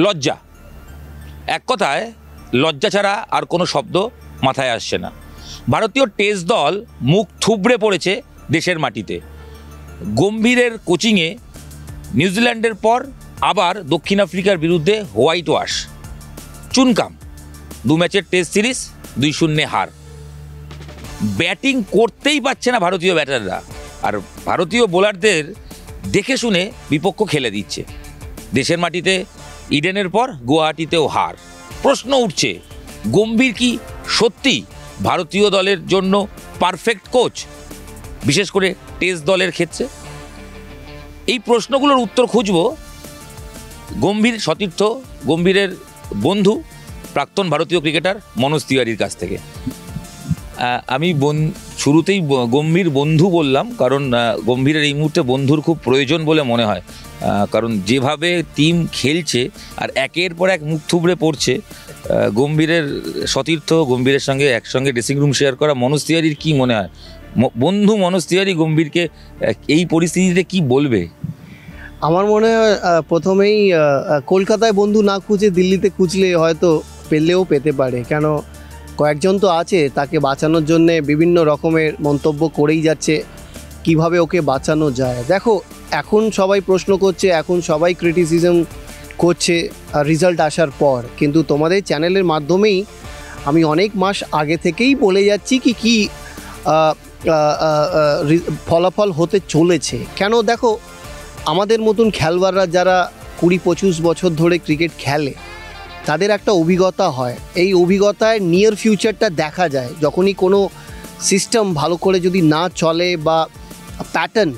লজ্জা, এক কথায় লজ্জা ছাড়া আর কোনো শব্দ মাথায় আসছে না। ভারতীয় টেস্ট দল মুখ থুবড়ে পড়েছে দেশের মাটিতে। গম্ভীরের কোচিংয়ে নিউজিল্যান্ডের পর আবার দক্ষিণ আফ্রিকার বিরুদ্ধে হোয়াইট ওয়াশ, চুনকাম, 2 ম্যাচের টেস্ট সিরিজ 2-0 হার। ব্যাটিং করতেই পারছে না ভারতীয় ব্যাটাররা, আর ভারতীয় বোলারদের দেখে শুনে বিপক্ষ খেলে দিচ্ছে। দেশের মাটিতে ইডেনের পর গুয়াহাটিতেও হার। প্রশ্ন উঠছে, গম্ভীর কি সত্যি ভারতীয় দলের জন্য পারফেক্ট কোচ, বিশেষ করে টেস্ট দলের ক্ষেত্রে? এই প্রশ্নগুলোর উত্তর খুঁজব গম্ভীর সতীর্থ, গম্ভীরের বন্ধু, প্রাক্তন ভারতীয় ক্রিকেটার মনোজ তিওয়ারির কাছ থেকে। আমি শুরুতেই গম্ভীর বন্ধু বললাম, কারণ গম্ভীরের এই মুহূর্তে বন্ধুর খুব প্রয়োজন বলে মনে হয়। কারণ যেভাবে টিম খেলছে আর একের পর এক মুখ থুবড়ে পড়ছে, গম্ভীরের সতীর্থ, গম্ভীরের সঙ্গে একসঙ্গে ড্রেসিং রুম শেয়ার করা মনোজ তিওয়ারির কী মনে হয়? বন্ধু মনোজ তিওয়ারি গম্ভীরকে এই পরিস্থিতিতে কি বলবে? আমার মনে হয় প্রথমেই কলকাতায় বন্ধু না খুঁজে দিল্লিতে খুঁজলে হয়তো পেলেও পেতে পারে। কেন, কয়েকজন তো আছে তাকে বাঁচানোর জন্যে বিভিন্ন রকমের মন্তব্য করেই যাচ্ছে কিভাবে ওকে বাঁচানো যায়। দেখো, এখন সবাই প্রশ্ন করছে, এখন সবাই ক্রিটিসিজম করছে রেজাল্ট আসার পর, কিন্তু তোমাদের চ্যানেলের মাধ্যমেই আমি অনেক মাস আগে থেকেই বলে যাচ্ছি কি ফলাফল হতে চলেছে। কেন, দেখো, আমাদের মতন খেলোয়াড়রা যারা 20-25 বছর ধরে ক্রিকেট খেলে, তাদের একটা অভিজ্ঞতা হয়। এই অভিজ্ঞতায় নিয়ার ফিউচারটা দেখা যায়। যখনই কোনো সিস্টেম ভালো করে যদি না চলে বা প্যাটার্ন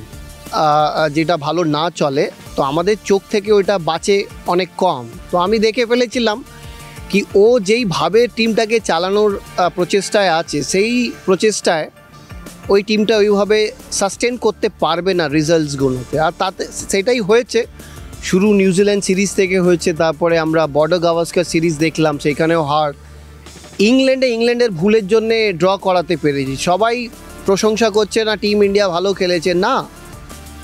যেটা ভালো না চলে, তো আমাদের চোখ থেকে ওইটা বাঁচে অনেক কম। তো আমি দেখে ফেলেছিলাম কি ও যেইভাবে টিমটাকে চালানোর প্রচেষ্টায় আছে, সেই প্রচেষ্টায় ওই টিমটা ওইভাবে সাস্টেন করতে পারবে না রেজাল্টসগুলোতে। আর তাতে সেটাই হয়েছে। শুরু নিউজিল্যান্ড সিরিজ থেকে হয়েছে, তারপরে আমরা বর্ডার গাভাস্কার সিরিজ দেখলাম, সেখানেও হার। ইংল্যান্ডের ভুলের জন্যে ড্র করাতে পেরেছি। সবাই প্রশংসা করছে না টিম ইন্ডিয়া ভালো খেলেছে, না,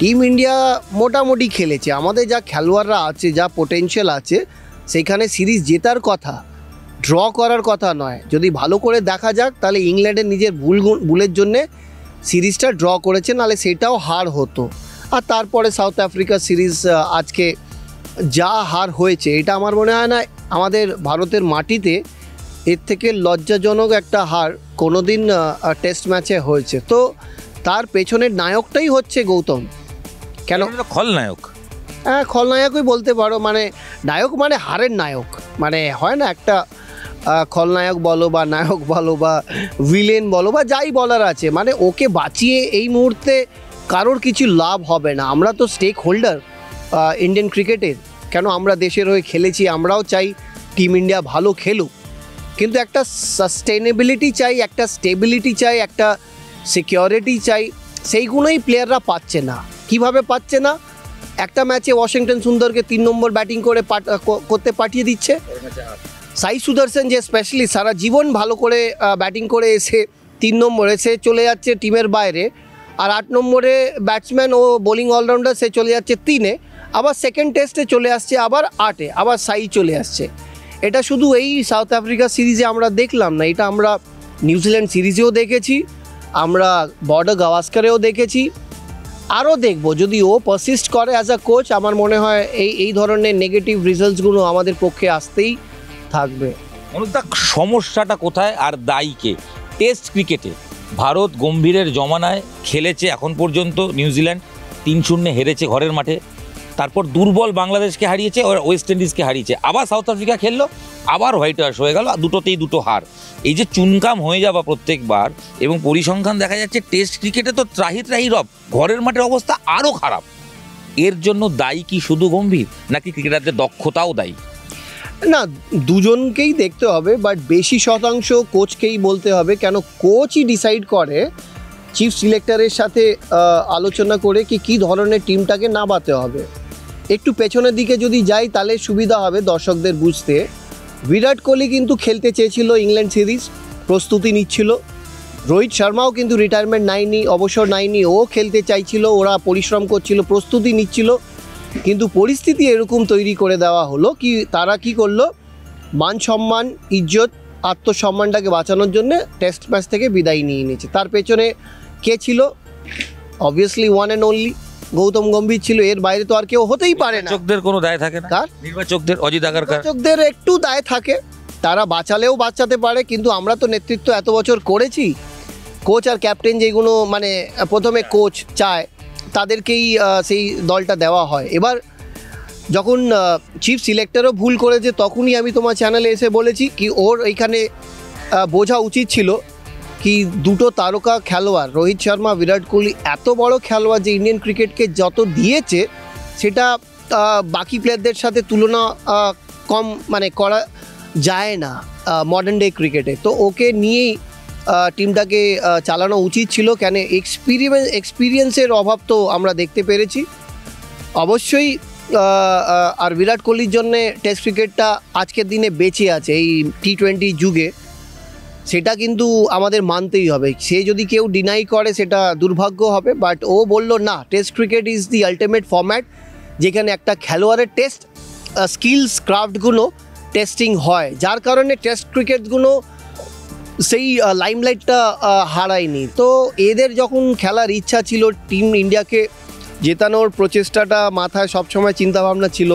টিম ইন্ডিয়া মোটামুটি খেলেছে। আমাদের যা খেলোয়াড়রা আছে, যা পোটেনশিয়াল আছে, সেখানে সিরিজ জেতার কথা, ড্র করার কথা নয়। যদি ভালো করে দেখা যাক, তাহলে ইংল্যান্ডের নিজের ভুলের জন্যে সিরিজটা ড্র করেছে, নাহলে সেটাও হার হতো। আর তারপরে সাউথ আফ্রিকা সিরিজ আজকে যা হার হয়েছে, এটা আমার মনে হয় না আমাদের ভারতের মাটিতে এর থেকে লজ্জাজনক একটা হার কোনোদিন টেস্ট ম্যাচে হয়েছে। তো তার পেছনের নায়কটাই হচ্ছে গৌতম। কেন, খলনায়ক? হ্যাঁ, খলনায়কই বলতে পারো। মানে নায়ক মানে হারের নায়ক, মানে হয় না একটা খলনায়ক বলো বা নায়ক বলো বা ভিলেন বলো বা যাই বলার আছে, মানে ওকে বাঁচিয়ে এই মুহূর্তে কারোর কিছু লাভ হবে না। আমরা তো স্টেক হোল্ডার ইন্ডিয়ান ক্রিকেটের। কেন, আমরা দেশের হয়ে খেলেছি, আমরাও চাই টিম ইন্ডিয়া ভালো খেলুক, কিন্তু একটা সাস্টেনেবিলিটি চাই, একটা স্টেবিলিটি চাই, একটা সিকিউরিটি চাই। সেইগুলোই প্লেয়াররা পাচ্ছে না। কিভাবে পাচ্ছে না? একটা ম্যাচে ওয়াশিংটন সুন্দরকে 3 নম্বর ব্যাটিং করতে পাঠিয়ে দিচ্ছে। সাই সুদর্শন যে স্পেশালি সারা জীবন ভালো করে ব্যাটিং করে এসে 3 নম্বরে সে চলে যাচ্ছে টিমের বাইরে, আর 8 নম্বরে ব্যাটসম্যান ও বোলিং অলরাউন্ডার সে চলে যাচ্ছে 3-এ, আবার সেকেন্ড টেস্টে চলে আসছে আবার 8-এ, আবার সাই চলে আসছে। এটা শুধু এই সাউথ আফ্রিকা সিরিজে আমরা দেখলাম না, এটা আমরা নিউজিল্যান্ড সিরিজেও দেখেছি, আমরা বর্ডার গাভাস্কারেও দেখেছি, আরও দেখব। যদি ও পারসিস্ট করে অ্যাজ আ কোচ, আমার মনে হয় এই ধরনের নেগেটিভ রেজাল্টসগুলো আমাদের পক্ষে আসতেই থাকবে। সমস্যাটা কোথায় আর দায়ী কে? টেস্ট ক্রিকেটে ভারত গম্ভীরের জমানায় খেলেছে এখন পর্যন্ত, নিউজিল্যান্ড 3-0 হেরেছে ঘরের মাঠে, তারপর দুর্বল বাংলাদেশকে হারিয়েছে, ওয়েস্ট ইন্ডিজকে হারিয়েছে, আবার সাউথ আফ্রিকা খেললো, আবার হোয়াইট ওয়াশ হয়ে গেল, দুটোতেই 2 হার। এই যে চুনকাম হয়ে যাওয়া প্রত্যেকবার, এবং পরিসংখ্যান দেখা যাচ্ছে টেস্ট ক্রিকেটে তো ত্রাহি রব, ঘরের মাঠের অবস্থা আরও খারাপ। এর জন্য দায়ী কি শুধু গম্ভীর, নাকি ক্রিকেটারদের দক্ষতাও দায়ী? না, দুজনকেই দেখতে হবে, বাট বেশি শতাংশ কোচকেই বলতে হবে। কেন, কোচই ডিসাইড করে চিফ সিলেক্টরের সাথে আলোচনা করে কি ধরনের টিমটাকে নামাতে হবে। একটু পেছনের দিকে যদি যাই তাহলে সুবিধা হবে দর্শকদের বুঝতে। বিরাট কোহলি কিন্তু খেলতে চেয়েছিল ইংল্যান্ড সিরিজ, প্রস্তুতি নিচ্ছিল। রোহিত শর্মাও কিন্তু রিটায়ারমেন্ট নেয়নি, অবসর নেয়নি, ও খেলতে চাইছিল, ওরা পরিশ্রম করছিল, প্রস্তুতি নিচ্ছিল। কিন্তু পরিস্থিতি এরকম তৈরি করে দেওয়া হলো কি তারা কি করলো, মান সম্মান, ইজ্জত, আত্মসম্মানটাকে বাঁচানোর জন্য টেস্ট ম্যাচ থেকে বিদায় নিয়ে নিয়েছে। তার পেছনে কে ছিল? Obviously one and only Gautam Gambhir ছিল। এর বাইরে তো আর কেউ হতেই পারে না। নির্বাচকদের কোনো দায় থাকে না? কার? নির্বাচকদের, অজিত আগারকার। নির্বাচকদের একটু দায় থাকে, তারা বাঁচালেও বাঁচাতে পারে, কিন্তু আমরা তো নেতৃত্ব এত বছর করেছি, কোচ আর ক্যাপ্টেন যেগুলো মানে প্রথমে কোচ চায় তাদেরকেই সেই দলটা দেওয়া হয়। এবার যখন চিফ সিলেক্টরও ভুল করেছে তখনই আমি তোমার চ্যানেলে এসে বলেছি কি ওর এইখানে বোঝা উচিত ছিল কি দুটো তারকা খেলোয়াড় রোহিত শর্মা, বিরাট কোহলি এত বড় খেলোয়াড় যে ইন্ডিয়ান ক্রিকেটকে যত দিয়েছে সেটা বাকি প্লেয়ারদের সাথে তুলনা কম মানে করা যায় না মডার্ন ডে ক্রিকেটে। তো ওকে নিয়েই টিমটাকে চালানো উচিত ছিল। কেন এক্সপিরিয়েন্সের অভাব তো আমরা দেখতে পেরেছি অবশ্যই। আর বিরাট কোহলির জন্যে টেস্ট ক্রিকেটটা আজকের দিনে বেঁচে আছে এই T20 যুগে, সেটা কিন্তু আমাদের মানতেই হবে। সে যদি কেউ ডিনাই করে সেটা দুর্ভাগ্য হবে, বাট ও বলল না, test cricket is the ultimate format যেখানে একটা খেলোয়াড়ের টেস্ট স্কিলস ক্রাফটগুলো টেস্টিং হয়, যার কারণে টেস্ট ক্রিকেটগুলো সেই লাইমলাইটটা হারায়নি। তো এদের যখন খেলার ইচ্ছা ছিল, টিম ইন্ডিয়াকে জেতানোর প্রচেষ্টাটা মাথায় সবসময় চিন্তাভাবনা ছিল,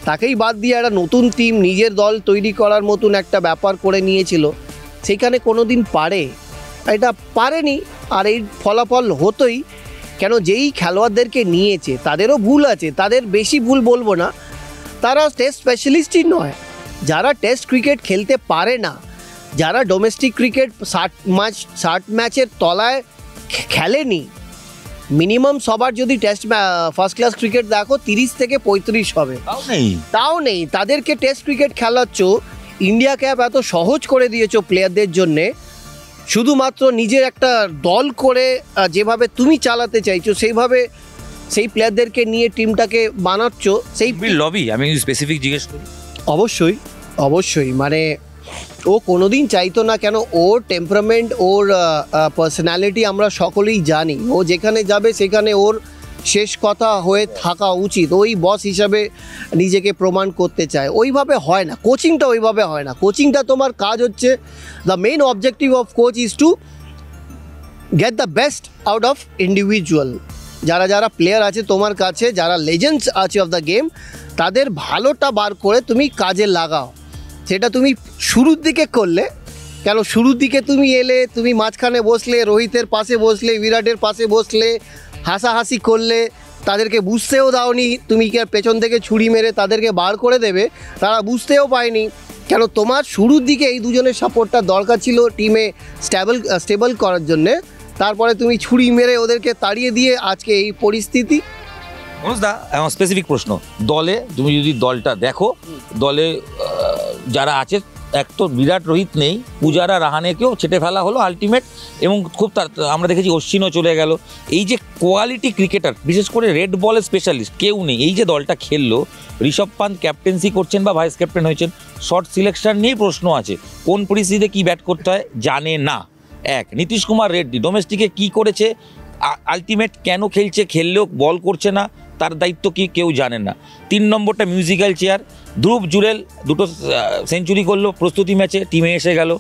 তাকেই বাদ দিয়ে একটা নতুন টিম নিজের দল তৈরি করার মতন একটা ব্যাপার করে নিয়েছিল, সেইখানে কোনো দিন এটা পারেনি। আর এই ফলাফল হতোই। কেন যেই খেলোয়াড়দেরকে নিয়েছে তাদেরও ভুল আছে, তাদের বেশি ভুল বলবো না, তারা টেস্ট স্পেশালিস্টই নয়। যারা টেস্ট ক্রিকেট খেলতে পারে না, যারা ডোমেস্টিক ক্রিকেট 60 ম্যাচের তলায় খেলেনি, মিনিমাম সবার যদি টেস্ট ফার্স্ট ক্লাস ক্রিকেট দেখো 30 থেকে 35 হবে, তাও নেই। তাদেরকে টেস্ট ক্রিকেট খেলাচ্ছ, ইন্ডিয়া ক্যাপ এত সহজ করে দিয়েছো প্লেয়ারদের জন্যে, শুধুমাত্র নিজের একটা দল করে যেভাবে তুমি চালাতে চাইছো সেইভাবে সেই প্লেয়ারদেরকে নিয়ে টিমটাকে বানাচ্ছ। সেই লবি আমি স্পেসিফিক জিজ্ঞেস করি। অবশ্যই মানে ও কোনোদিন চাইতো না। কেন ওর টেম্পারামেন্ট, ওর পার্সোনালিটি আমরা সকলেই জানি। ও যেখানে যাবে সেখানে ওর শেষ কথা হয়ে থাকা উচিত। ওই বস হিসাবে নিজেকে প্রমাণ করতে চায়। ওইভাবে হয় না, কোচিংটা ওইভাবে হয় না। কোচিংটা তোমার কাজ হচ্ছে, the main objective of coach is to get the best out of individual. যারা প্লেয়ার আছে তোমার কাছে, যারা লেজেন্ডস আছে অফ দ্য গেম, তাদের ভালোটা বার করে তুমি কাজে লাগাও। সেটা তুমি শুরুর দিকে করলে, কেন শুরুর দিকে তুমি এলে, তুমি মাঝখানে বসলে, রোহিতের পাশে বসলে, বিরাটের পাশে বসলে, হাসাহাসি করলে, তাদেরকে বুঝতেও দাওনি তুমি কি আর পেছন থেকে ছুরি মেরে তাদেরকে বার করে দেবে, তারা পায়নি। কেন তোমার শুরুর দিকে এই দুজনের সাপোর্টটা দরকার ছিল টিমে স্টেবল করার জন্যে। তারপরে তুমি ছুরি মেরে ওদেরকে তাড়িয়ে দিয়ে আজকে এই পরিস্থিতি। মনোজদা, আমার স্পেসিফিক প্রশ্ন, দলে তুমি যদি দলটা দেখো, দলে যারা আছে, এক তো বিরাট, রোহিত নেই, পূজারা, রাহানেকেও ছেটে ফেলা হলো আলটিমেট, এবং খুব আমরা দেখেছি অশ্বিনও চলে গেল। এই যে কোয়ালিটি ক্রিকেটার, বিশেষ করে রেড বলের স্পেশালিস্ট কেউ নেই। এই যে দলটা খেললো, ঋষভ পান্ত ক্যাপ্টেন্সি করছেন বা ভাইস ক্যাপ্টেন হয়েছেন, শর্ট সিলেকশন নিয়েই প্রশ্ন আছে, কোন পরিস্থিতিতে কী ব্যাট করতে হয় জানে না। এক, নীতিশ কুমার রেড্ডি ডোমেস্টিকে কী করেছে, আলটিমেট কেন খেলছে, খেললেও বল করছে না, তার দায়িত্ব কি কেউ জানেন না। 3 নম্বরটা মিউজিক্যাল চেয়ার, ধ্রুব জুরেল 2টো সেঞ্চুরি করলো প্রস্তুতি ম্যাচে, টিমে এসে গেল,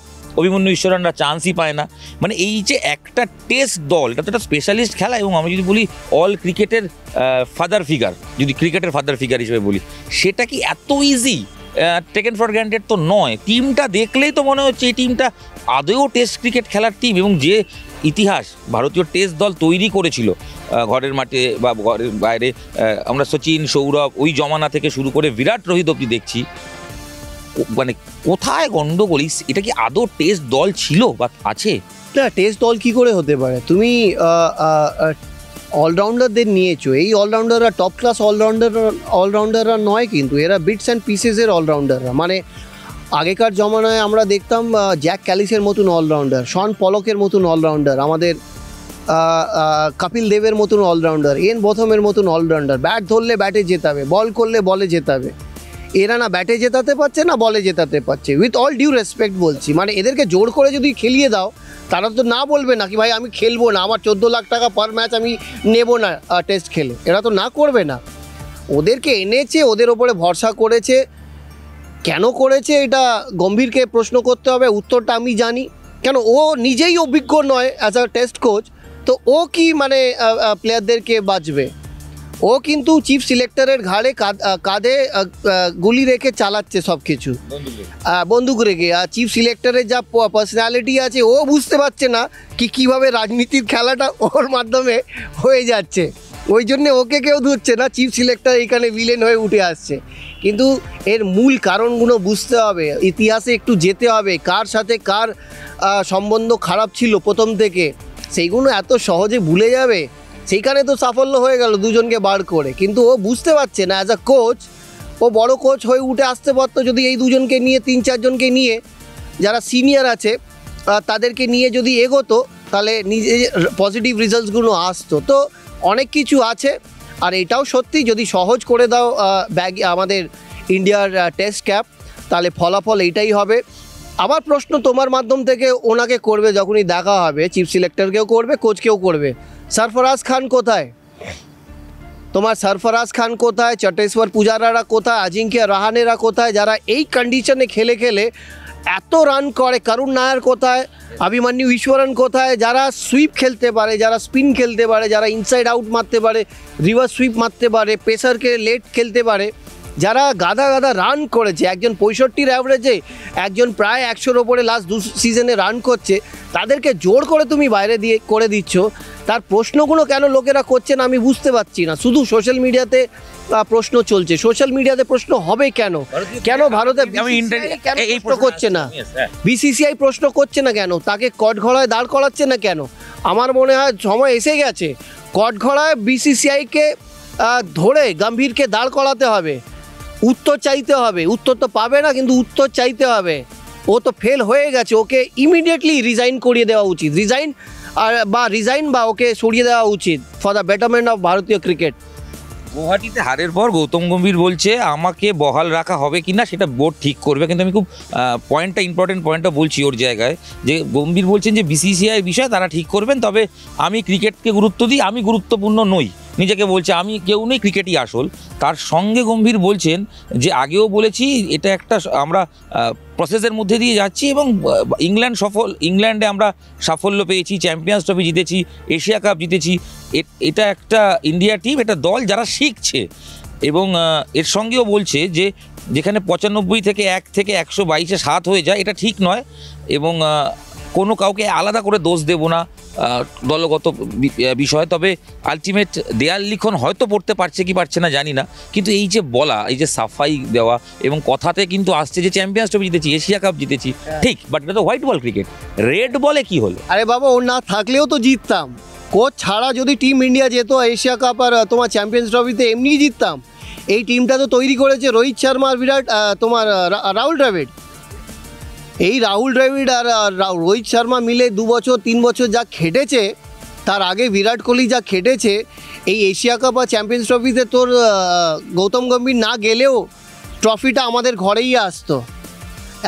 অভিমন্যু ঈশ্বরানরা চান্সই পায় না। মানে এই যে একটা টেস্ট দল, এটা তো একটা স্পেশালিস্ট খেলা, এবং আমি যদি বলি অল ক্রিকেটের ফাদার ফিগার, যদি ক্রিকেটের ফাদার ফিগার হিসেবে বলি, সেটা কি এত ইজি টেকেন ফর গ্রান্টেড তো নয়। টিমটা দেখলেই তো মনে হচ্ছে এই টিমটা আদৌ টেস্ট ক্রিকেট খেলার টিম, এবং যে ইতিহাস ভারতীয় টেস্ট দল তৈরি করেছিল ঘরের মাঠে বা ঘরের বাইরে, আমরা সচিন, সৌরভ, ওই জমানা থেকে শুরু করে বিরাট, রোহিত অব্দি দেখছি, মানে কোথায় গন্ডগোল? এটা কি আদৌ টেস্ট দল ছিল বা আছে? না, টেস্ট দল কি করে হতে পারে? তুমি অলরাউন্ডারদের নিয়েছো, এই অলরাউন্ডাররা টপ ক্লাস অলরাউন্ডাররা নয়, কিন্তু এরা বিটস অ্যান্ড পিসেসের অলরাউন্ডাররা। মানে আগেকার জমানায় আমরা দেখতাম জ্যাক ক্যালিসের মতন অলরাউন্ডার, শন পলকের মতন অলরাউন্ডার, আমাদের কপিল দেবের মতন অলরাউন্ডার, এন বোথমের মতন অলরাউন্ডার। ব্যাট ধরলে ব্যাটে জেতাবে, বল করলে বলে জেতাবে। এরা না ব্যাটে জেতাতে পারছে না বলে জেতাতে পারছে। উইথ অল ডিউ রেসপেক্ট বলছি, মানে এদেরকে জোর করে যদি খেলিয়ে দাও, তারা তো না বলবে না কি ভাই আমি খেলবো না, আমার 14 লাখ টাকা পার ম্যাচ আমি নেব না টেস্ট খেলে, এরা তো না করবে না। ওদেরকে এনেছে, ওদের ওপরে ভরসা করেছে, কেন করেছে এটা গম্ভীরকে প্রশ্ন করতে হবে, উত্তরটা আমি জানি। কেন ও নিজেই অভিজ্ঞ নয় অ্যাজ আ টেস্ট কোচ, তো ও কি মানে প্লেয়ারদেরকে বাঁচবে? ও কিন্তু চিফ সিলেক্টরের ঘাড়ে কাঁধে গুলি রেখে চালাচ্ছে সব কিছু, বন্দুক রেখে। আর চিফ সিলেক্টরের যা পার্সোনালিটি আছে, ও বুঝতে পারছে না কীভাবে রাজনীতির খেলাটা ওর মাধ্যমে হয়ে যাচ্ছে, ওই জন্যে ওকে কেউ ধরছে না, চিফ সিলেক্টর এইখানে ভিলেন হয়ে উঠে আসছে। কিন্তু এর মূল কারণগুলো বুঝতে হবে, ইতিহাসে একটু যেতে হবে, কার সাথে কার সম্বন্ধ খারাপ ছিল প্রথম থেকে, সেইগুলো এত সহজে ভুলে যাবে? সেইখানে তো সাফল্য হয়ে গেল দুজনকে বার করে, কিন্তু ও বুঝতে পারছে না অ্যাজ আ কোচ, ও বড় কোচ হয়ে উঠে আসতে পারতো যদি এই দুজনকে নিয়ে, 3-4 জনকে নিয়ে যারা সিনিয়র আছে তাদেরকে নিয়ে যদি এগোতো, তাহলে নিজে পজিটিভ রেজাল্টসগুলো আসতো। তো অনেক কিছু আছে, আর এটাও সত্যি যদি সহজ করে দাও আমাদের ইন্ডিয়ার টেস্ট ক্যাপ, তাহলে ফলাফল এইটাই হবে। আবার প্রশ্ন তোমার মাধ্যম থেকে ওনাকে করবে, যখনই দেখা হবে চিফ সিলেক্টরকেও করবে, কোচকেও করবে, সরফরাজ খান কোথায়? তোমার সরফরাজ খান কোথায়? চটেশ্বর পূজারারা কোথায়? আজিঙ্ক্য রাহানেরা কোথায়? যারা এই কন্ডিশনে খেলে খেলে এত রান করে। করুণ নায়ার কোথায়? অভিমন্যু ঈশ্বরন কোথায়? যারা সুইপ খেলতে পারে, যারা স্পিন খেলতে পারে, যারা ইনসাইড আউট মারতে পারে, রিভার্স সুইপ মারতে পারে, পেসারকে লেট খেলতে পারে, যারা গাদা গাদা রান করেছে, একজন 65-র অ্যাভারেজে, একজন প্রায় 100-র ওপরে লাস্ট 2 সিজনে রান করছে, তাদেরকে জোর করে তুমি বাইরে দিয়ে করে দিচ্ছ। তার প্রশ্নগুলো কেন লোকেরা করছে না আমি বুঝতে পারছি না। শুধু সোশ্যাল মিডিয়াতে প্রশ্ন চলছে, সোশ্যাল মিডিয়াতে প্রশ্ন হবে কেন? কেন ভারতে এই প্রশ্ন করছে না? বিসিসিআই প্রশ্ন করছে না কেন? তাকে কটঘড়ায় দাঁড় করাচ্ছে না কেন? আমার মনে হয় সময় এসে গেছে কটঘড়ায় বিসিসিআইকে ধরে গম্ভীরকে দাঁড় করাতে হবে, উত্তর চাইতে হবে। উত্তর তো পাবে না, কিন্তু উত্তর চাইতে হবে। ও তো ফেল হয়ে গেছে, ওকে ইমিডিয়েটলি রিজাইন করিয়ে দেওয়া উচিত, রিজাইন বা ওকে সরিয়ে দেওয়া উচিত ফর দ্য বেটারমেন্ট অফ ভারতীয় ক্রিকেট। গুয়াহাটিতে হারের পর গৌতম গম্ভীর বলছে আমাকে বহাল রাখা হবে কি না সেটা বোর্ড ঠিক করবে, কিন্তু আমি খুব ইম্পর্টেন্ট পয়েন্টটা বলছি ওর জায়গায়, যে গম্ভীর বলছেন যে বিসিসিআই বিষয় তারা ঠিক করবেন, তবে আমি ক্রিকেটকে গুরুত্ব দিই, আমি গুরুত্বপূর্ণ নই, নিজেকে বলছে আমি কেউ নেই, ক্রিকেটই আসল। তার সঙ্গে গম্ভীর বলছেন যে আগেও বলেছি এটা একটা আমরা প্রসেসের মধ্যে দিয়ে যাচ্ছি, এবং ইংল্যান্ডে আমরা সাফল্য পেয়েছি, চ্যাম্পিয়ন্স ট্রফি জিতেছি, এশিয়া কাপ জিতেছি, এটা একটা ইন্ডিয়া টিম, এটা দল যারা শিখছে। এবং এর সঙ্গেও বলছে যে যেখানে 95 থেকে 1 থেকে 122-এ 7 হয়ে যায়, এটা ঠিক নয়, এবং কোনো কাউকে আলাদা করে দোষ দেব না দলগত বিষয়, তবে আলটিমেট দেয়াল লিখন হয়তো পড়তে পারছে কি পারছে না জানি না, কিন্তু এই যে বলা, এই যে সাফাই দেওয়া, এবং কথাতে কিন্তু আসছে যে চ্যাম্পিয়ন্স ট্রফি জিতেছি, এশিয়া কাপ জিতেছি, ঠিক, বাট এটা তো হোয়াইট বল ক্রিকেট, রেড বলে কি হলো? আরে বাবা, ও না থাকলেও তো জিততাম, কোচ ছাড়া যদি টিম ইন্ডিয়া যেত এশিয়া কাপ আর তোমার চ্যাম্পিয়ন্স ট্রফিতে, এমনিই জিততাম। এই টিমটা তো তৈরি করেছে রোহিত শর্মা আর তোমার রাহুল দ্রাবিড়। এই রাহুল দ্রাবিড় আর রোহিত শর্মা মিলে 2 বছর 3 বছর যা খেটেছে, তার আগে বিরাট কোহলি যা খেটেছে, এই এশিয়া কাপ আর চ্যাম্পিয়ন্স ট্রফিতে তোর গৌতম গম্ভীর না গেলেও ট্রফিটা আমাদের ঘরেই আসতো।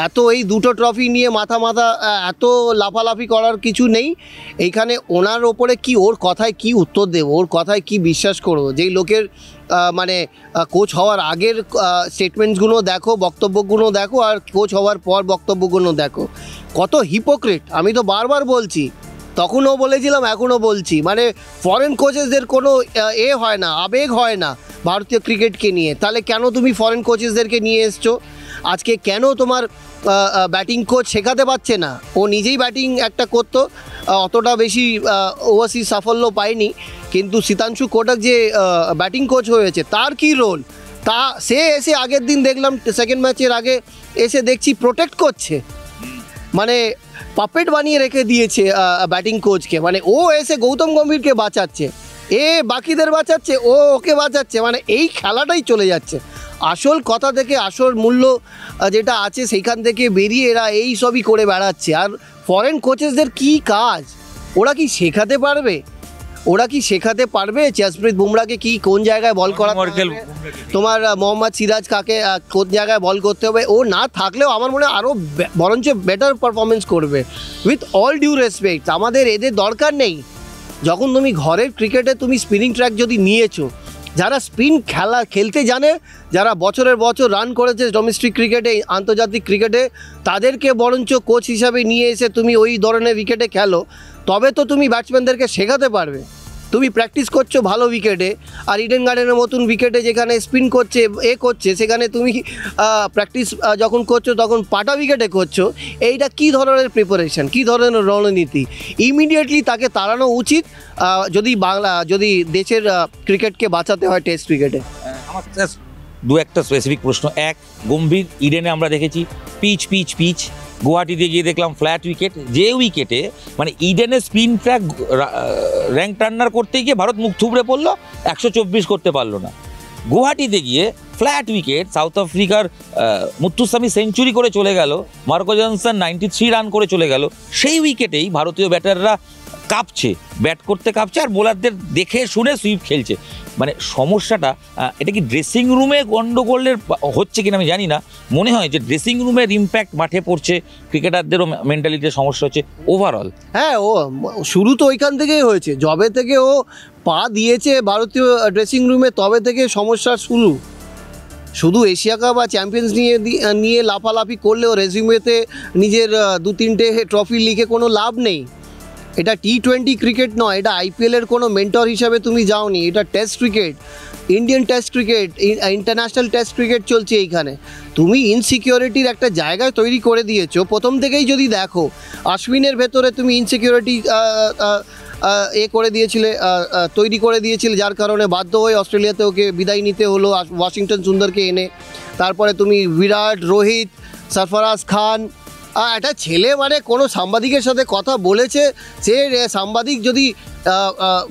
এত এই দুটো ট্রফি নিয়ে মাথা এত লাফালাফি করার কিছু নেই এইখানে। ওনার ওপরে কি, ওর কথায় কি উত্তর দেবো, ওর কথায় কি বিশ্বাস করবো? যেই লোকের মানে কোচ হওয়ার আগের স্টেটমেন্টসগুলো দেখো, বক্তব্যগুলো দেখো, আর কোচ হওয়ার পর বক্তব্যগুলো দেখো, কত হিপোক্রিট। আমি তো বারবার বলছি, তখনও বলেছিলাম, এখনও বলছি, মানে ফরেন কোচেসদের কোনো হয় না, আবেগ হয় না ভারতীয় ক্রিকেটকে নিয়ে। তাহলে কেন তুমি ফরেন কোচেসদেরকে নিয়ে এসছো? আজকে কেন তোমার ব্যাটিং কোচ শেখাতে পারছে না? ও নিজেই ব্যাটিং একটা করতো, অতটা বেশি ওভারসিজ সাফল্য পায়নি, কিন্তু শীতাংশু কোটাক যে ব্যাটিং কোচ হয়েছে, তার কি রোল? সে এসে আগের দিন দেখলাম, সেকেন্ড ম্যাচের আগে এসে দেখছি প্রোটেক্ট করছে, মানে পাপেট বানিয়ে রেখে দিয়েছে ব্যাটিং কোচকে। মানে ও এসে গৌতম গম্ভীরকে বাঁচাচ্ছে, বাকিদের বাঁচাচ্ছে, ওকে বাঁচাচ্ছে, মানে এই খেলাটাই চলে যাচ্ছে। আসল কথা থেকে, আসল মূল্য যেটা আছে সেইখান থেকে বেরিয়ে এরা এই সবই করে বেড়াচ্ছে। আর ফরেন কোচেসদের কি কাজ? ওরা কি শেখাতে পারবে? জসপ্রীত বুমরাকে কি কোন জায়গায় বল করাতে হবে, তোমার মোহাম্মদ সিরাজ কাকে কোন জায়গায় বল করতে হবে? ও না থাকলেও আমার মনে হয় আরও বরঞ্চ বেটার পারফরমেন্স করবে। উইথ অল ডিউ রেসপেক্ট, আমাদের এদের দরকার নেই। যখন তুমি ঘরের ক্রিকেটে তুমি স্পিনিং ট্র্যাক যদি নিয়েছো, যারা স্পিন খেলতে জানে, যারা বছরের বছর রান করেছে ডোমেস্টিক ক্রিকেটে, আন্তর্জাতিক ক্রিকেটে, তাদেরকে বরঞ্চ কোচ হিসাবে নিয়ে এসে তুমি ওই ধরনের উইকেটে খেলো, তবে তো তুমি ব্যাটসম্যানদেরকে শেখাতে পারবে। তুমি প্র্যাকটিস করছো ভালো উইকেটে, আর ইডেন গার্ডেনের মতন উইকেটে যেখানে স্পিন করছে করছে, সেখানে তুমি প্র্যাকটিস যখন করছো তখন পাটা উইকেটে করছো। এইটা কী ধরনের প্রিপারেশন, কী ধরনের রণনীতি? ইমিডিয়েটলি তাকে তাড়ানো উচিত যদি দেশের ক্রিকেটকে বাঁচাতে হয় টেস্ট ক্রিকেটে। আমার দু একটা স্পেসিফিক প্রশ্ন। এক, গম্ভীর ইডেনে আমরা দেখেছি পিচ, গুয়াহাটিতে গিয়ে দেখলাম ফ্ল্যাট উইকেট। যে উইকেটে মানে ইডেনে স্পিন ট্র্যাক র্যাঙ্ক টার্নার করতে গিয়ে ভারত মুখ থুবড়ে পড়লো, 124 করতে পারলো না। গুয়াহাটিতে গিয়ে ফ্ল্যাট উইকেট, সাউথ আফ্রিকার মুত্তুসামি সেঞ্চুরি করে চলে গেল, মার্কো জনসন 93 রান করে চলে গেল। সেই উইকেটেই ভারতীয় ব্যাটাররা কাঁপছে, ব্যাট করতে কাঁপছে, আর বোলারদের দেখে শুনে সুইপ খেলছে। মানে সমস্যাটা এটা কি ড্রেসিং রুমে গন্ডগোলের হচ্ছে কিনা আমি জানি না, মনে হয় যে ড্রেসিং রুমের ইম্প্যাক্ট মাঠে পড়ছে, ক্রিকেটারদেরও মেন্টালিটির সমস্যা হচ্ছে ওভারঅল। হ্যাঁ, ও শুরু তো ওইখান থেকেই হয়েছে, যবে থেকে ও পা দিয়েছে ভারতীয় ড্রেসিং রুমে তবে থেকে সমস্যার শুরু। শুধু এশিয়া কাপ বা চ্যাম্পিয়ন্স নিয়ে লাফালাফি করলেও রেজিউমেতে নিজের 2-3টে ট্রফি লিখে কোনো লাভ নেই। এটা T20 ক্রিকেট নয়, এটা IPL-এর কোনো মেন্টর হিসাবে তুমি যাওনি, এটা test cricket, Indian test cricket, international test cricket চলছে এইখানে। তুমি ইনসিকিউরিটির একটা জায়গায় তৈরি করে দিয়েছো প্রথম থেকেই। যদি দেখো আশ্বিনের ভেতরে তুমি ইনসিকিউরিটি তৈরি করে দিয়েছিলে, যার কারণে বাধ্য হয়ে অস্ট্রেলিয়াতে ওকে বিদায় নিতে হলো ওয়াশিংটন সুন্দরকে এনে। তারপরে তুমি বিরাট, রোহিত, সরফরাজ খান, একটা ছেলে মানে কোনো সাংবাদিকের সাথে কথা বলেছে, সে সাংবাদিক যদি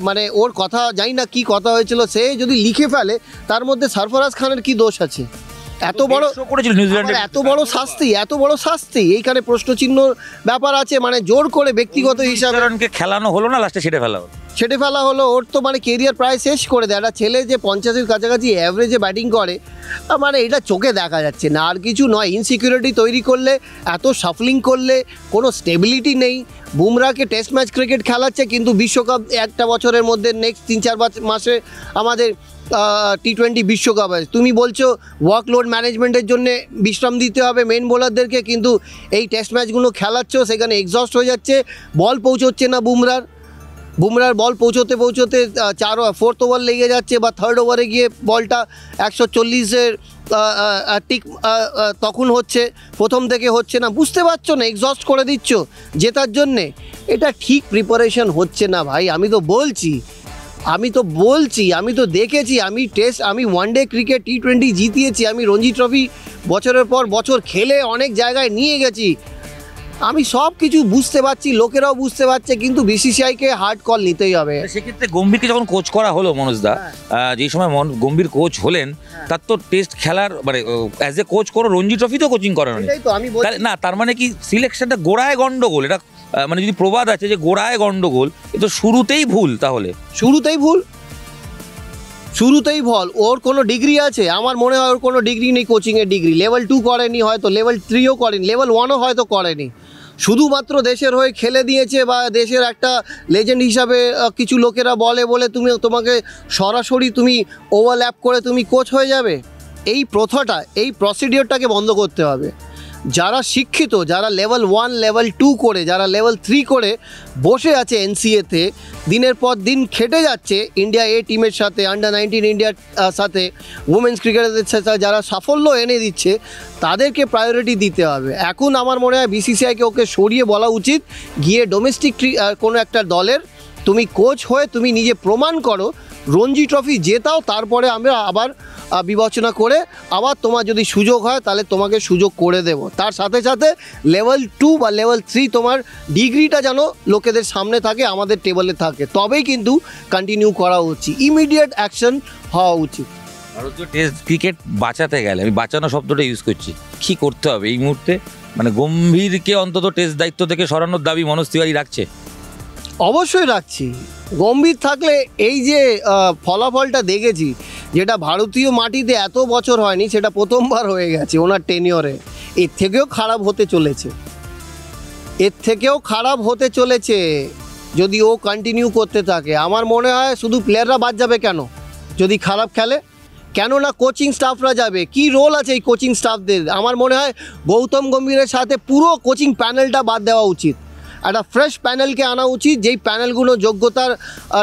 মানে ওর কথা জানি না কি কথা হয়েছিল, সে যদি লিখে ফেলে, তার মধ্যে সরফরাজ খানের কি দোষ আছে? এত বড় শাস্তি এইখানে প্রশ্নচিহ্ন ব্যাপার আছে। মানে জোর করে ব্যক্তিগত হিসাবে খেলানো হলো না, লাস্টে ছেটে ফেলা হলো। ওর তো মানে কেরিয়ার প্রায় শেষ করে দেয়। একটা ছেলে যে 50-এর কাছাকাছি অ্যাভারেজে ব্যাটিং করে, মানে এটা চোখে দেখা যাচ্ছে না, আর কিছু নয়। ইনসিকিউরিটি তৈরি করলে, এত শাফলিং করলে, কোনো স্টেবিলিটি নেই। বুমরাকে টেস্ট ম্যাচ ক্রিকেট খেলাচ্ছে, কিন্তু বিশ্বকাপ একটা বছরের মধ্যে নেক্সট 3-4 মাসে আমাদের T20 বিশ্বকাপ আছে। তুমি বলছো ওয়ার্কলোড ম্যানেজমেন্টের জন্য বিশ্রাম দিতে হবে মেন বোলারদেরকে, কিন্তু এই টেস্ট ম্যাচগুলো খেলাচ্ছ, সেখানে এক্সস্ট হয়ে যাচ্ছে, বল পৌঁছচ্ছে না বুমরার বল পৌঁছতে 4th ওভার লেগে যাচ্ছে, বা 3rd ওভারে গিয়ে বলটা 140-এর টিক তখন হচ্ছে, প্রথম থেকে হচ্ছে না। বুঝতে পারছো না, এক্সস্ট করে দিচ্ছ জেতার জন্যে। এটা ঠিক প্রিপারেশন হচ্ছে না ভাই। আমি তো বলছি, আমি তো দেখেছি, আমি ওয়ানডে ক্রিকেট T20 জিতিয়েছি, আমি রঞ্জি ট্রফি বছরের পর বছর খেলে অনেক জায়গায় নিয়ে গেছি। আমি সব কিছু বুঝতে পারছি, লোকেরাও বুঝতে পারছে, কিন্তু BCCI-কে হার্ড কল নিতেই হবে। সেক্ষেত্রে গম্ভীরকে যখন কোচ করা হলো মনোজদা, যেই সময় গম্ভীর কোচ হলেন, তার তো টেস্ট খেলার মানে অ্যাজ এ কোচ কোনো রঞ্জি ট্রফিতেও কোচিং করানো না। তার মানে কি সিলেকশনটা গোড়ায় গন্ডগোল? এটা মানে যদি প্রবাদ আছে যে গোড়ায় গন্ডগোল, এ তো শুরুতেই ভুল। তাহলে শুরুতেই ভুল। ওর কোনো ডিগ্রি আছে? আমার মনে হয় ওর কোনো ডিগ্রি নেই, কোচিংয়ের ডিগ্রি। লেভেল 2 করেনি, হয়তো লেভেল 3ও করেনি, লেভেল 1ও হয়তো করেনি। শুধুমাত্র দেশের হয়ে খেলে দিয়েছে, বা দেশের একটা লেজেন্ড হিসাবে কিছু লোকেরা বলে তোমাকে সরাসরি তুমি ওভারল্যাপ করে তুমি কোচ হয়ে যাবে। এই প্রথাটা, এই প্রসিডিওরটাকে বন্ধ করতে হবে। যারা শিক্ষিত, যারা লেভেল 1, লেভেল 2 করে, যারা লেভেল 3 করে বসে আছে NCA-তে, দিনের পর দিন খেটে যাচ্ছে ইন্ডিয়া A টিমের সাথে, আন্ডার-19 ইন্ডিয়ার সাথে, উমেন্স ক্রিকেটারদের সাথে, যারা সাফল্য এনে দিচ্ছে, তাদেরকে প্রায়োরিটি দিতে হবে। এখন আমার মনে হয় BCCI-কে ওকে সরিয়ে বলা উচিত, গিয়ে ডোমেস্টিক কোনো একটা দলের তুমি কোচ হয়ে তুমি নিজে প্রমাণ করো, রঞ্জি ট্রফি জেতাও, তারপরে আমরা আবার বিবেচনা করে আবার তোমার যদি সুযোগ হয় তাহলে তোমাকে সুযোগ করে দেব। তার সাথে সাথে লেভেল 2 বা লেভেল 3 তোমার ডিগ্রিটা যেন লোকেদের সামনে থাকে, আমাদের টেবলে থাকে, তবেই কিন্তু কন্টিনিউ করা উচিত, ইমিডিয়েট অ্যাকশন হওয়া উচিত। ভারতীয় টেস্ট ক্রিকেট বাঁচাতে গেলে, আমি বাঁচানো শব্দটা ইউজ করছি, কী করতে হবে এই মুহূর্তে? মানে গম্ভীরকে অন্তত টেস্ট দায়িত্ব থেকে সরানোর দাবি মনোজ তিওয়ারি রাখছে? অবশ্যই রাখছি। গম্ভীর থাকলে এই যে ফলাফলটা দেখেছি, যেটা ভারতীয় মাটিতে এত বছর হয়নি, সেটা প্রথমবার হয়ে গেছে ওনার টেনিয়রে। এর থেকেও খারাপ হতে চলেছে যদি ও কন্টিনিউ করতে থাকে। আমার মনে হয় শুধু প্লেয়াররা বাদ যাবে কেন, যদি খারাপ খেলে? কেন না কোচিং স্টাফরা যাবে? কি রোল আছে এই কোচিং স্টাফদের? আমার মনে হয় গৌতম গম্ভীরের সাথে পুরো কোচিং প্যানেলটা বাদ দেওয়া উচিত। একটা ফ্রেশ প্যানেলকে আনা উচিত, যেই প্যানেলগুলো যোগ্যতার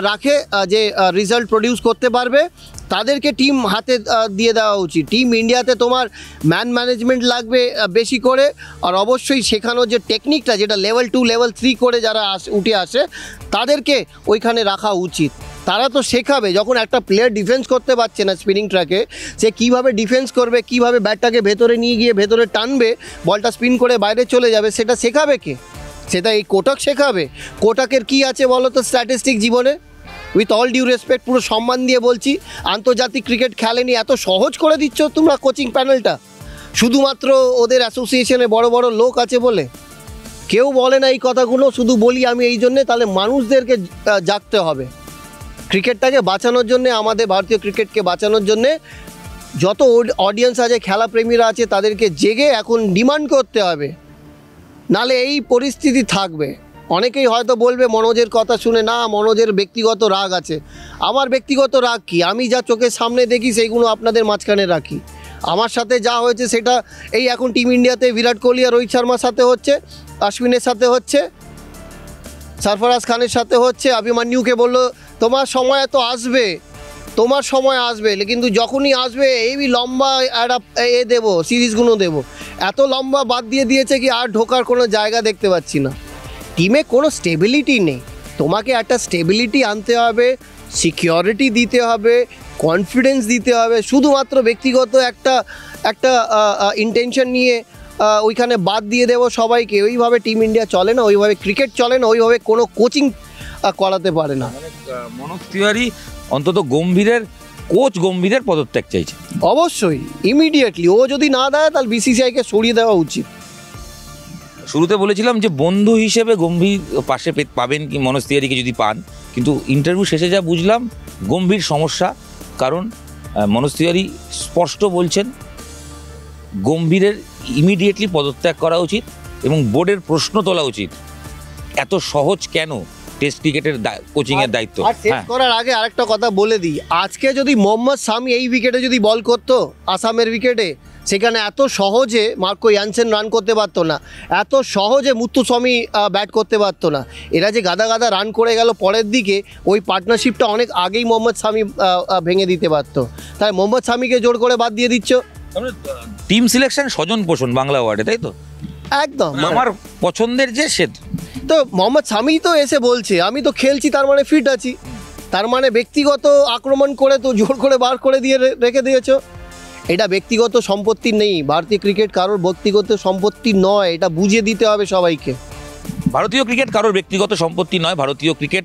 রাখে, যে রেজাল্ট প্রডিউস করতে পারবে, তাদেরকে টিম হাতে দিয়ে দেওয়া উচিত। টিম ইন্ডিয়াতে তোমার ম্যানেজমেন্ট লাগবে বেশি করে, আর অবশ্যই শেখানোর যে টেকনিকটা, যেটা লেভেল 2 লেভেল 3 করে যারা উঠে আসে, তাদেরকে ওইখানে রাখা উচিত। তারা তো শেখাবে, যখন একটা প্লেয়ার ডিফেন্স করতে পারছে না স্পিনিং ট্র্যাকে, সে কীভাবে ডিফেন্স করবে, কীভাবে ব্যাটটাকে ভেতরে নিয়ে গিয়ে ভেতরে টানবে, বলটা স্পিন করে বাইরে চলে যাবে, সেটা শেখাবে কে? সেটা এই কোটাক শেখাবে? কোটাকের কি আছে বলো তো স্ট্যাটিস্টিক জীবনে? উইথ অল ডিউ রেসপেক্ট, পুরো সম্মান দিয়ে বলছি, আন্তর্জাতিক ক্রিকেট খেলেনি, এত সহজ করে দিচ্ছ তোমরা কোচিং প্যানেলটা শুধুমাত্র ওদের অ্যাসোসিয়েশনে বড় বড় লোক আছে বলে? কেউ বলে না এই কথাগুলো, শুধু বলি আমি এই জন্যে, তাহলে মানুষদেরকে জাগতে হবে। ক্রিকেটটাকে বাঁচানোর জন্যে, আমাদের ভারতীয় ক্রিকেটকে বাঁচানোর জন্যে যত অডিয়েন্স আছে, খেলাপ্রেমীরা আছে, তাদেরকে জেগে এখন ডিমান্ড করতে হবে, নালে এই পরিস্থিতি থাকবে। অনেকেই হয়তো বলবে মনোজের কথা শুনে, না মনোজের ব্যক্তিগত রাগ আছে। আমার ব্যক্তিগত রাগ কি? আমি যা চোখের সামনে দেখি সেইগুলো আপনাদের মাঝখানে রাখি। আমার সাথে যা হয়েছে সেটা এই এখন টিম ইন্ডিয়াতে বিরাট কোহলি আর রোহিত শর্মার সাথে হচ্ছে, অশ্বিনের সাথে হচ্ছে, সরফরাজ খানের সাথে হচ্ছে। অভিমন্যুকে বললো তোমার সময় তো আসবে, তোমার সময় আসবে, কিন্তু যখনই আসবে এই লম্বা একটা দেবো, সিরিজগুলো দেবো। এত লম্বা বাদ দিয়ে দিয়েছে কি আর ঢোকার কোনো জায়গা দেখতে পাচ্ছি না। টিমে কোনো স্টেবিলিটি নেই। তোমাকে একটা স্টেবিলিটি আনতে হবে, সিকিউরিটি দিতে হবে, কনফিডেন্স দিতে হবে। শুধুমাত্র ব্যক্তিগত একটা ইন্টেনশন নিয়ে ওইখানে বাদ দিয়ে দেবো সবাইকে, ওইভাবে টিম ইন্ডিয়া চলে না, ওইভাবে ক্রিকেট চলে না, ওইভাবে কোনো কোচিং করাতে পারে না। মনোজ তিওয়ারি অন্তত কোচ গম্ভীরের পদত্যাগ চাইছে। অবশ্যই ইমিডিয়েটলি, ও যদি না দেয় তাহলে বিসিসিআইকে সরিয়ে দেওয়া উচিত। শুরুতে বলেছিলাম যে বন্ধু হিসেবে গম্ভীর পাশে পাবেন কি মনোজ তিওয়ারিকে যদি পান, কিন্তু ইন্টারভিউ শেষে যা বুঝলাম গম্ভীর সমস্যা। কারণ মনোজ তিওয়ারি স্পষ্ট বলছেন গম্ভীরের ইমিডিয়েটলি পদত্যাগ করা উচিত এবং বোর্ডের প্রশ্ন তোলা উচিত, এত সহজ কেন টেস্ট ক্রিকেটের কোচিংয়ের দায়িত্ব। আর শেষ করার আগে আরেকটা কথা বলে দিই, আজকে যদি মোহাম্মদ শামি এই উইকেটে যদি বল করতো, আসামের উইকেটে, সেখানে এত সহজে মার্কো ইয়ানসেন রান করতে পারতো না, এত সহজে মুত্তুস্বামী ব্যাট করতে পারতো না। এরা যে গাদা গাদা রান করে গেল পরের দিকে, ওই পার্টনারশিপটা অনেক আগেই মোহাম্মদ শামি ভেঙে দিতে পারতো। তাই মোহাম্মদ শামিকে জোর করে বাদ দিয়ে দিচ্ছ। টিম সিলেকশন স্বজন পোষণ বাংলা ওয়ার্ডে, তাই তো? একদম আমার পছন্দের যে সে তো মোহাম্মদ শামি তো এসে বলছে আমি তো খেলছি, তার মানে ফিট আছি। তার মানে ব্যক্তিগত আক্রমণ করে তো জোর করে বার করে দিয়ে রেখে দিয়েছো। এটা ব্যক্তিগত সম্পত্তি নেই, ভারতীয় ক্রিকেট কারোর ব্যক্তিগত সম্পত্তি নয়, এটা বুঝিয়ে দিতে হবে সবাইকে। ভারতীয় ক্রিকেট কারোর ব্যক্তিগত সম্পত্তি নয়, ভারতীয় ক্রিকেট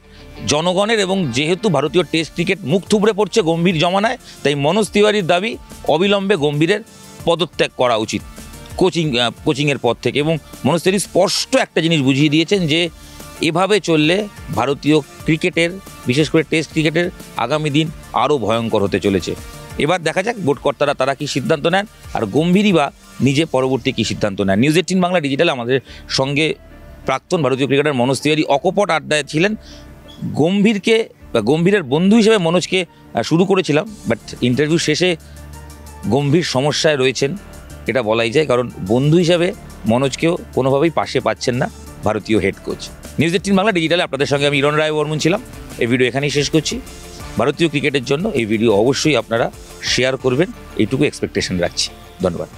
জনগণের। এবং যেহেতু ভারতীয় টেস্ট ক্রিকেট মুখ থুবড়ে পড়ছে গম্ভীর জমানায়, তাই মনোজ তিওয়ারির দাবি অবিলম্বে গম্ভীরের পদত্যাগ করা উচিত কোচিংয়ের পদ থেকে। এবং মনোজ তিওয়ারি স্পষ্ট একটা জিনিস বুঝিয়ে দিয়েছেন যে এভাবে চললে ভারতীয় ক্রিকেটের, বিশেষ করে টেস্ট ক্রিকেটের আগামী দিন আরও ভয়ঙ্কর হতে চলেছে। এবার দেখা যাক বোর্ড কর্তারা তারা কী সিদ্ধান্ত নেন, আর গম্ভীরই বা নিজে পরবর্তী কী সিদ্ধান্ত নেন। নিউজ 18 বাংলা ডিজিটাল আমাদের সঙ্গে প্রাক্তন ভারতীয় ক্রিকেটার মনোজ তিওয়ারি অকপট আড্ডায় ছিলেন। গম্ভীরের বন্ধু হিসেবে মনোজকে শুরু করেছিলাম, বাট ইন্টারভিউ শেষে গম্ভীর সমস্যায় রয়েছেন এটা বলাই যায়, কারণ বন্ধু হিসেবে মনোজকেও কোনোভাবেই পাশে পাচ্ছেন না ভারতীয় হেড কোচ। নিউজ 18 বাংলা ডিজিটালে আপনাদের সঙ্গে আমি ইরণ রায় বর্মন ছিলাম। এই ভিডিও এখানেই শেষ করছি। ভারতীয় ক্রিকেটের জন্য এই ভিডিও অবশ্যই আপনারা শেয়ার করবেন, এইটুকু এক্সপেকটেশন রাখছি। ধন্যবাদ।